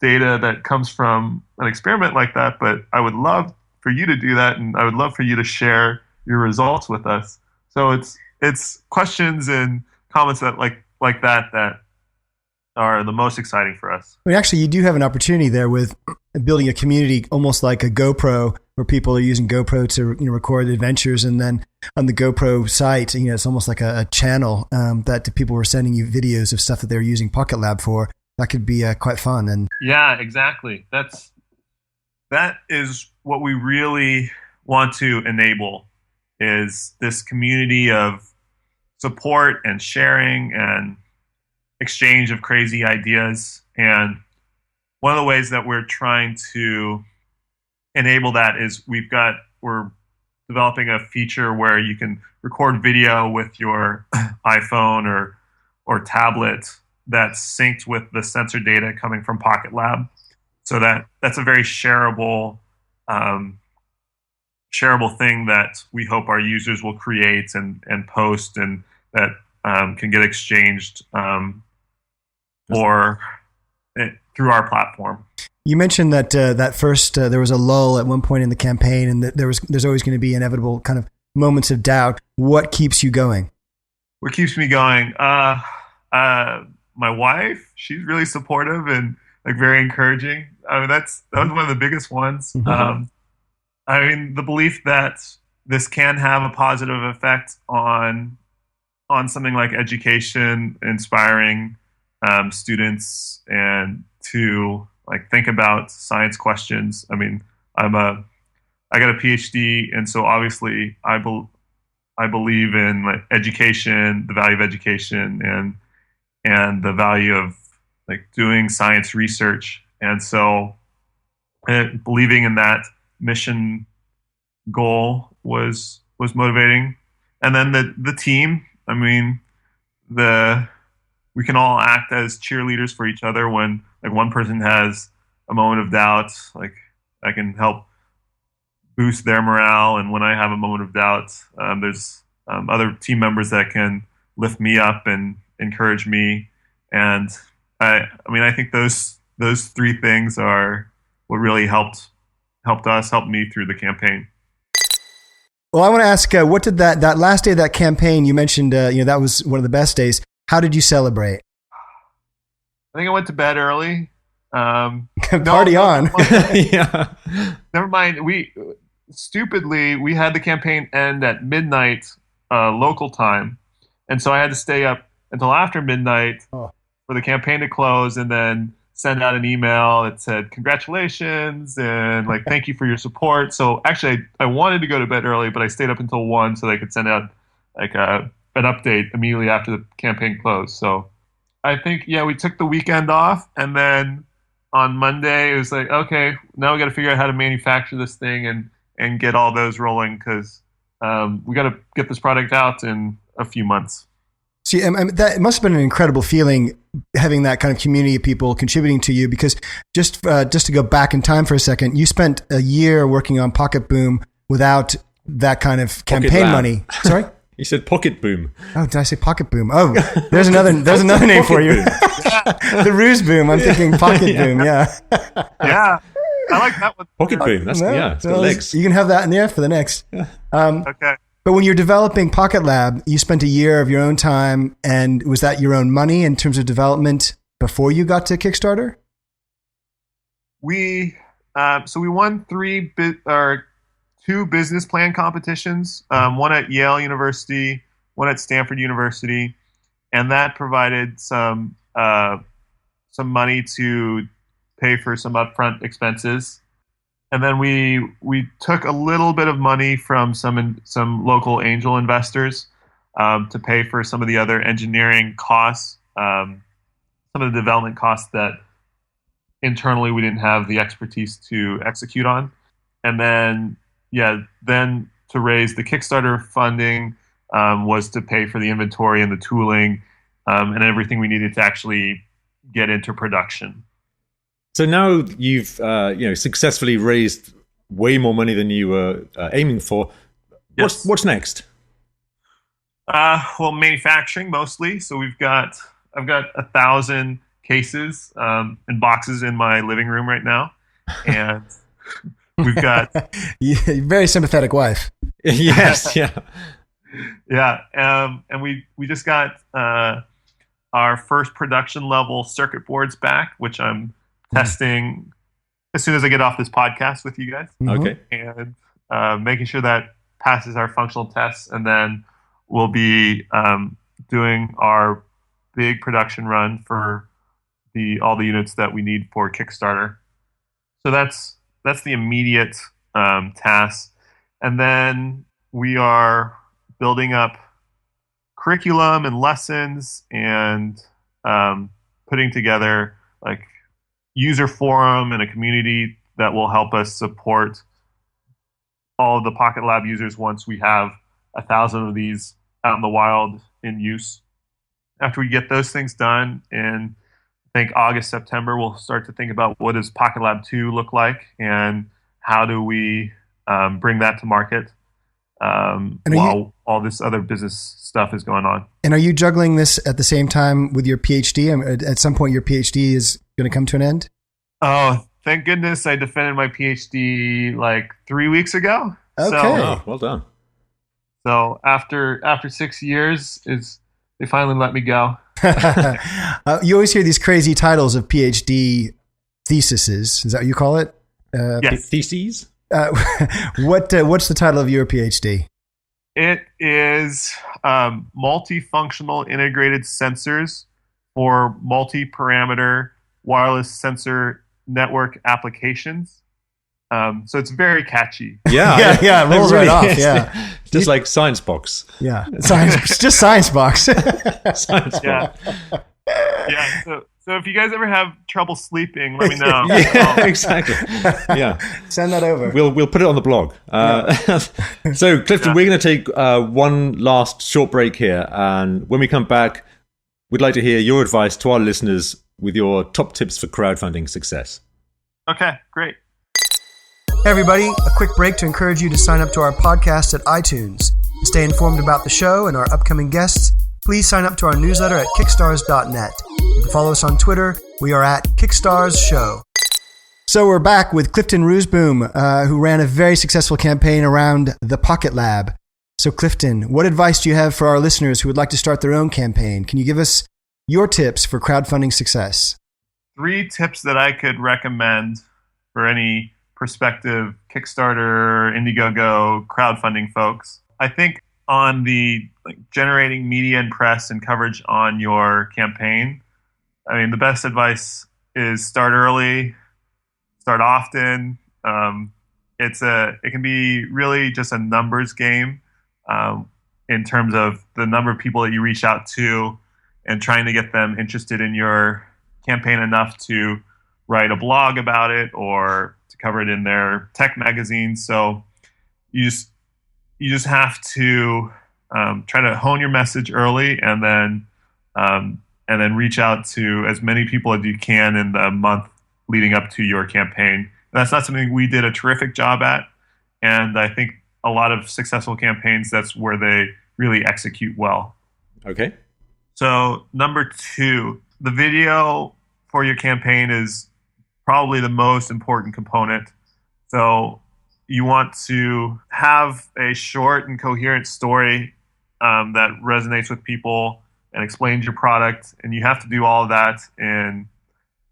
data that comes from an experiment like that, but I would love for you to do that, and I would love for you to share your results with us. So it's questions and comments that like that are the most exciting for us. I mean, actually, you do have an opportunity there with building a community, almost like a GoPro, where people are using GoPro to record adventures, and then on the GoPro site, it's almost like a channel that people were sending you videos of stuff that they're using PocketLab for. That could be quite fun. And yeah, exactly. That is what we really want to enable, is this community of support and sharing and exchange of crazy ideas. And one of the ways that we're trying to enable that is we're developing a feature where you can record video with your iPhone or tablet that's synced with the sensor data coming from PocketLab. So that's a very shareable thing that we hope our users will create and post, and that can get exchanged or through our platform. You mentioned that first there was a lull at one point in the campaign, and that there's always going to be inevitable kind of moments of doubt. What keeps you going? What keeps me going? My wife, she's really supportive and very encouraging. I mean, that was one of the biggest ones. Mm-hmm. The belief that this can have a positive effect on something like education, inspiring students, and to think about science questions. I mean, I got a PhD, and so obviously I believe in education, the value of education, and the value of doing science research. And so believing in that mission goal was motivating. And then the team, I mean, we can all act as cheerleaders for each other. When one person has a moment of doubt, I can help boost their morale. And when I have a moment of doubt, there's other team members that can lift me up and encourage me. And I think those three things are what really helped me through the campaign. Well, I want to ask, what did that last day of that campaign, you mentioned, that was one of the best days. How did you celebrate? I think I went to bed early. Party on. Yeah. Never mind. We had the campaign end at midnight local time. And so I had to stay up until after midnight for the campaign to close, and then send out an email that said congratulations and thank you for your support. So actually I wanted to go to bed early, but I stayed up until 1 so they could send out an update immediately after the campaign closed. So I think, we took the weekend off, and then on Monday it was okay, now we got to figure out how to manufacture this thing and get all those rolling, because we got to get this product out in a few months. See, that must have been an incredible feeling, having that kind of community of people contributing to you, because just to go back in time for a second, you spent a year working on PocketBoom without that kind of campaign money. Sorry? You said PocketBoom. Oh, did I say PocketBoom? Oh, there's another name for you. The Roozeboom. I'm thinking PocketBoom. Yeah. Yeah. I like that one. PocketBoom. That's it's got legs. You can have that in there for the next. Okay. But when you're developing PocketLab, you spent a year of your own time, and was that your own money in terms of development before you got to Kickstarter? We won 2 business plan competitions, one at Yale University, one at Stanford University, and that provided some money to pay for some upfront expenses. And then we took a little bit of money from some local angel investors to pay for some of the other engineering costs, some of the development costs that internally we didn't have the expertise to execute on. And then to raise the Kickstarter funding was to pay for the inventory and the tooling and everything we needed to actually get into production. So now you've successfully raised way more money than you were aiming for. Yes. What's next? Well, manufacturing mostly. So I've got 1,000 cases and boxes in my living room right now, and we've got very sympathetic wife. Yes, yeah, yeah. And we just got our first production level circuit boards back, which I'm testing as soon as I get off this podcast with you guys. Okay. And making sure that passes our functional tests. And then we'll be doing our big production run for all the units that we need for Kickstarter. So that's the immediate task. And then we are building up curriculum and lessons and putting together like user forum and a community that will help us support all of the PocketLab users once we have 1,000 of these out in the wild in use. After we get those things done in, I think, August, September, we'll start to think about what does PocketLab 2 look like and how do we bring that to market while all this other business stuff is going on. And are you juggling this at the same time with your PhD? At some point, your PhD is going to come to an end? Oh, thank goodness I defended my PhD like 3 weeks ago. Okay. Oh, well done. So after 6 years, they finally let me go. You always hear these crazy titles of PhD theses. Is that what you call it? Yes. Theses? What's the title of your PhD? It is multifunctional integrated sensors for multi-parameter wireless sensor network applications. So it's very catchy. Yeah. It rolls It really right off. is. Yeah. Just like Science Box. Yeah. Just Science Box. Science Yeah. Box. Yeah. So if you guys ever have trouble sleeping, let me know. Yeah, exactly. Yeah. Send that over. We'll put it on the blog. So, Clifton, we're going to take one last short break here. And when we come back, we'd like to hear your advice to our listeners with your top tips for crowdfunding success. Okay, great. Hey everybody, a quick break to encourage you to sign up to our podcast at iTunes. To stay informed about the show and our upcoming guests, please sign up to our newsletter at kickstars.net. And to follow us on Twitter, we are at Kickstars Show. So we're back with Clifton Roozeboom, who ran a very successful campaign around the PocketLab. So Clifton, what advice do you have for our listeners who would like to start their own campaign? Can you give us your tips for crowdfunding success? 3 tips that I could recommend for any prospective Kickstarter, Indiegogo, crowdfunding folks. I think on the generating media and press and coverage on your campaign, I mean, the best advice is start early, start often. It can be really just a numbers game in terms of the number of people that you reach out to and trying to get them interested in your campaign enough to write a blog about it or to cover it in their tech magazine. So you just have to try to hone your message early and then reach out to as many people as you can in the month leading up to your campaign. And that's not something we did a terrific job at. And I think a lot of successful campaigns, that's where they really execute well. Okay. So number 2, the video for your campaign is probably the most important component. So you want to have a short and coherent story that resonates with people and explains your product. And you have to do all of that in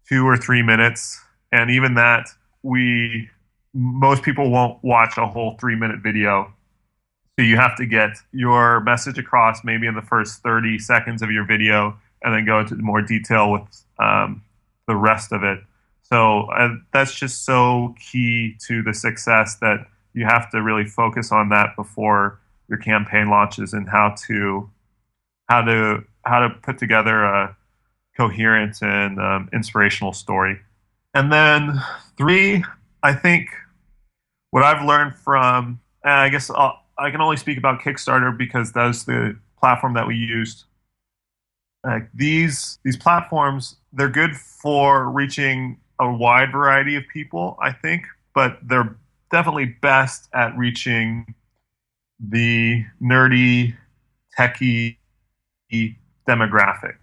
2 or 3 minutes. And even that, most people won't watch a whole 3-minute video. So you have to get your message across maybe in the first 30 seconds of your video and then go into more detail with the rest of it. So that's just so key to the success that you have to really focus on that before your campaign launches and how to put together a coherent and inspirational story. And then 3, I think what I've learned from, and I guess I can only speak about Kickstarter because that's the platform that we used. These platforms, they're good for reaching a wide variety of people, I think, but they're definitely best at reaching the nerdy, techie demographic.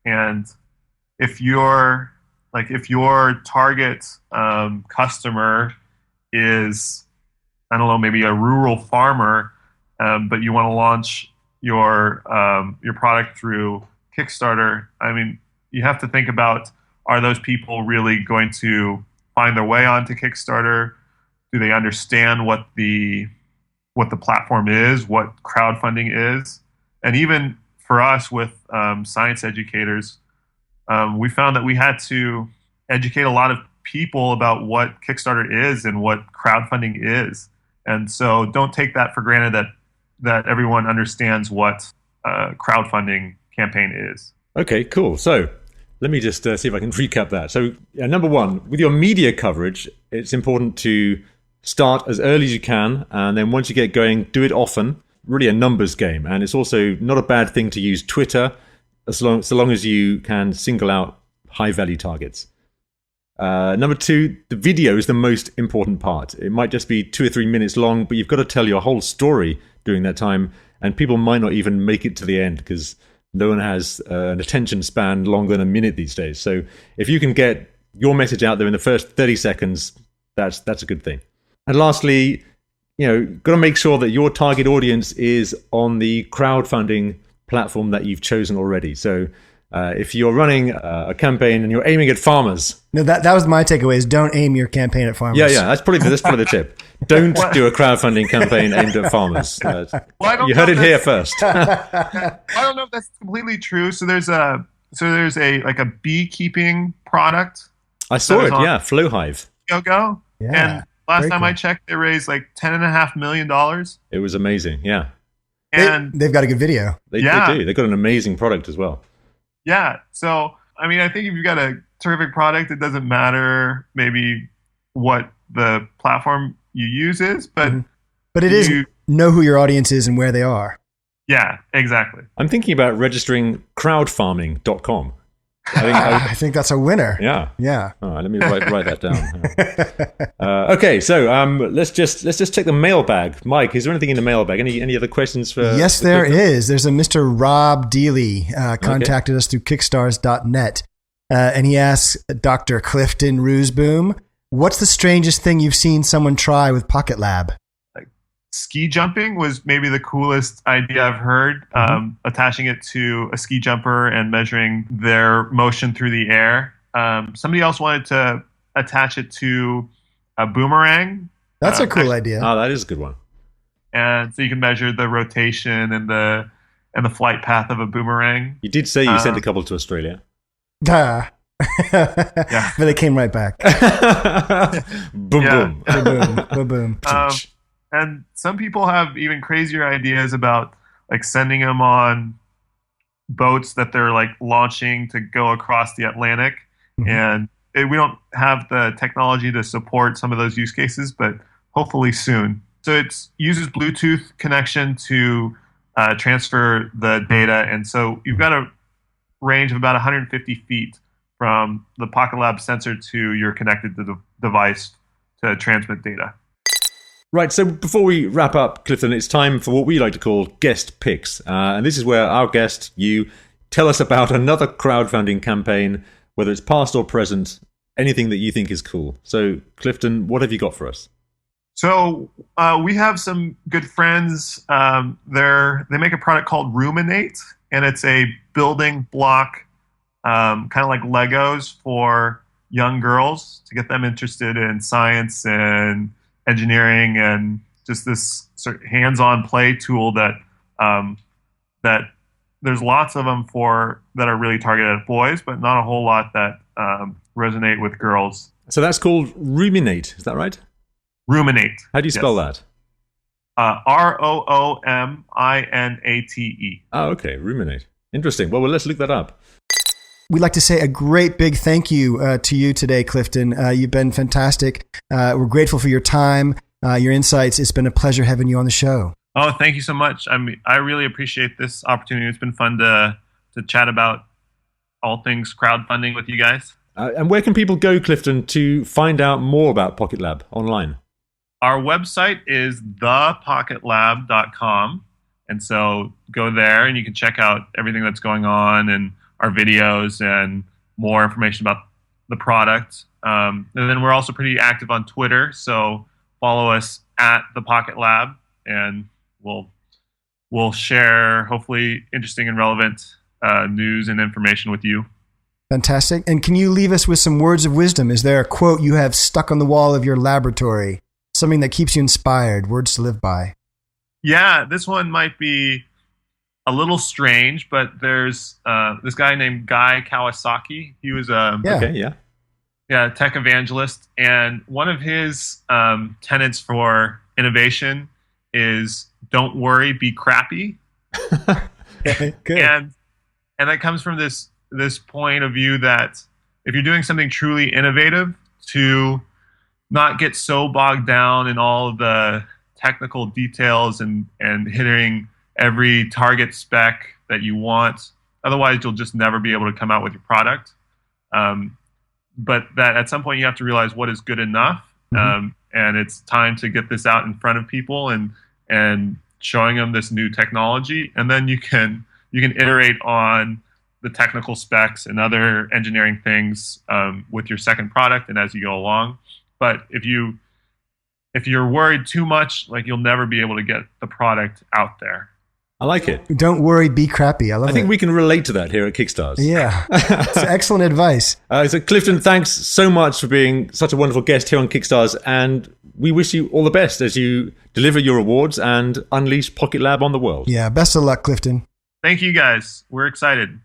And if your target customer is, I don't know, maybe a rural farmer, but you want to launch your product through Kickstarter, I mean, you have to think about, are those people really going to find their way onto Kickstarter? Do they understand what the platform is, what crowdfunding is? And even for us with science educators, we found that we had to educate a lot of people about what Kickstarter is and what crowdfunding is. And so don't take that for granted that everyone understands what a crowdfunding campaign is. Okay, cool. So let me just see if I can recap that. So number one, with your media coverage, it's important to start as early as you can. And then once you get going, do it often. Really a numbers game. And it's also not a bad thing to use Twitter so long as you can single out high value targets. Number two, the video is the most important part. It might just be 2 or 3 minutes long, but you've got to tell your whole story during that time. And people might not even make it to the end because no one has an attention span longer than a minute these days. So if you can get your message out there in the first 30 seconds, that's a good thing. And lastly, got to make sure that your target audience is on the crowdfunding platform that you've chosen already. So if you're running a campaign and you're aiming at farmers. No, that was my takeaway, is don't aim your campaign at farmers. Yeah, that's probably the tip. Don't do a crowdfunding campaign aimed at farmers. You heard it here first. I don't know if that's completely true. So there's a like a beekeeping product. I saw it, Flow Hive. Go. Yeah. And last time cool. I checked, they raised like $10.5 million. It was amazing, yeah. And they've got a good video. They do. They've got an amazing product as well. Yeah. So, I mean, I think if you've got a terrific product, it doesn't matter maybe what the platform you use is, but it is know who your audience is and where they are. Yeah, exactly. I'm thinking about registering crowdfarming.com. I think that's a winner. Yeah. All right, let me write that down. Okay, so let's just check the mailbag. Mike, is there anything in the mailbag? Any other questions for? Yes, there is. There's a Mr. Rob Deely contacted us through Kickstars.net, and he asks Dr. Clifton Roozeboom, "What's the strangest thing you've seen someone try with PocketLab?" Ski jumping was maybe the coolest idea I've heard. Attaching it to a ski jumper and measuring their motion through the air. Somebody else wanted to attach it to a boomerang. That's a cool idea. Oh, that is a good one. And so you can measure the rotation and the flight path of a boomerang. You did say you sent a couple to Australia. Yeah. But they came right back. Boom. Boom. And some people have even crazier ideas about like sending them on boats that they're like launching to go across the Atlantic. And we don't have the technology to support some of those use cases, but hopefully soon. So it uses Bluetooth connection to transfer the data. And so you've got a range of about 150 feet from the PocketLab sensor to your connected device to transmit data. Right, so before we wrap up, Clifton, it's time for what we like to call guest picks. And this is where our guest, you, tell us about another crowdfunding campaign, whether it's past or present, anything that you think is cool. So, Clifton, what have you got for us? So we have some good friends. They make a product called Ruminate, and it's a building block, kind of like Legos for young girls to get them interested in science and engineering, and just this sort of hands-on play tool that there's lots of them for that are really targeted at boys, but not a whole lot that resonate with girls. So that's called Ruminate, is that right? Ruminate. How do you spell that? ROOMINATE. Oh, okay, Ruminate. Interesting. Well, let's look that up. We'd like to say a great big thank you to you today, Clifton. You've been fantastic. We're grateful for your time, your insights. It's been a pleasure having you on the show. Oh, thank you so much. I really appreciate this opportunity. It's been fun to chat about all things crowdfunding with you guys. And where can people go, Clifton, to find out more about PocketLab online? Our website is thepocketlab.com. And so go there and you can check out everything that's going on and our videos and more information about the product. And then we're also pretty active on Twitter. So follow us at the PocketLab, and we'll share hopefully interesting and relevant news and information with you. Fantastic. And can you leave us with some words of wisdom? Is there a quote you have stuck on the wall of your laboratory? Something that keeps you inspired, words to live by? Yeah, this one might be a little strange, but there's this guy named Guy Kawasaki. He was a tech evangelist, and one of his tenets for innovation is don't worry, be crappy. Good. And that comes from this point of view that if you're doing something truly innovative, to not get so bogged down in all of the technical details and hitting every target spec that you want. Otherwise, you'll just never be able to come out with your product. But that at some point you have to realize what is good enough, and it's time to get this out in front of people and showing them this new technology, and then you can iterate on the technical specs and other engineering things with your second product and as you go along. But if you're worried too much, like, you'll never be able to get the product out there. I like it. Don't worry, be crappy. I think we can relate to that here at Kickstars. Yeah, it's excellent advice. So Clifton, thanks so much for being such a wonderful guest here on Kickstars, and we wish you all the best as you deliver your awards and unleash PocketLab on the world. Yeah, best of luck, Clifton. Thank you, guys. We're excited.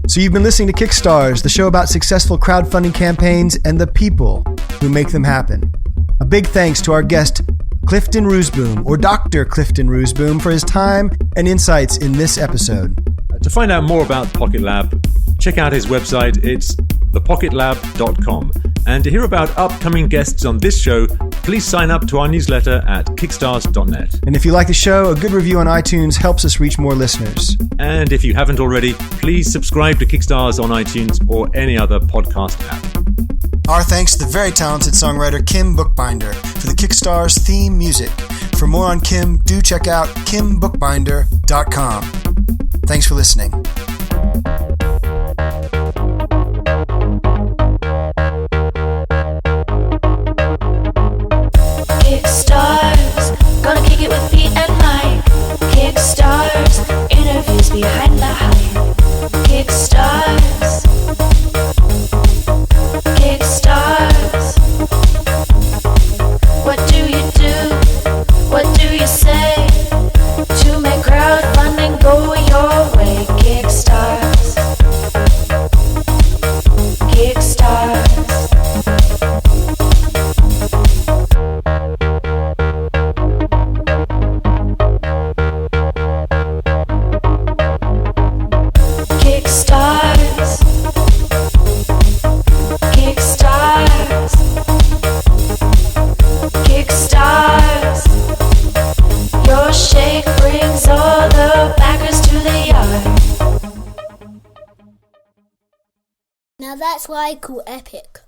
So you've been listening to Kickstars, the show about successful crowdfunding campaigns and the people who make them happen. A big thanks to our guest, Clifton Roozeboom, or Dr. Clifton Roozeboom, for his time and insights in this episode. To find out more about PocketLab, check out his website. It's thepocketlab.com. And to hear about upcoming guests on this show, please sign up to our newsletter at kickstars.net. And if you like the show, a good review on iTunes helps us reach more listeners. And if you haven't already, please subscribe to Kickstars on iTunes or any other podcast app. Our thanks to the very talented songwriter Kim Bookbinder for the Kickstars theme music. For more on Kim, do check out kimbookbinder.com. Thanks for listening. Kickstars, gonna kick it with Pete and Mike. Kickstars, interviews behind the hype. Kickstars, Kickstars. What do you do? What do you say to make crowdfunding go your way? Kickstars, Kickstars. Kickstars, Kickstars, Kickstars. Your shake brings all the backers to the yard. Now that's what I call epic.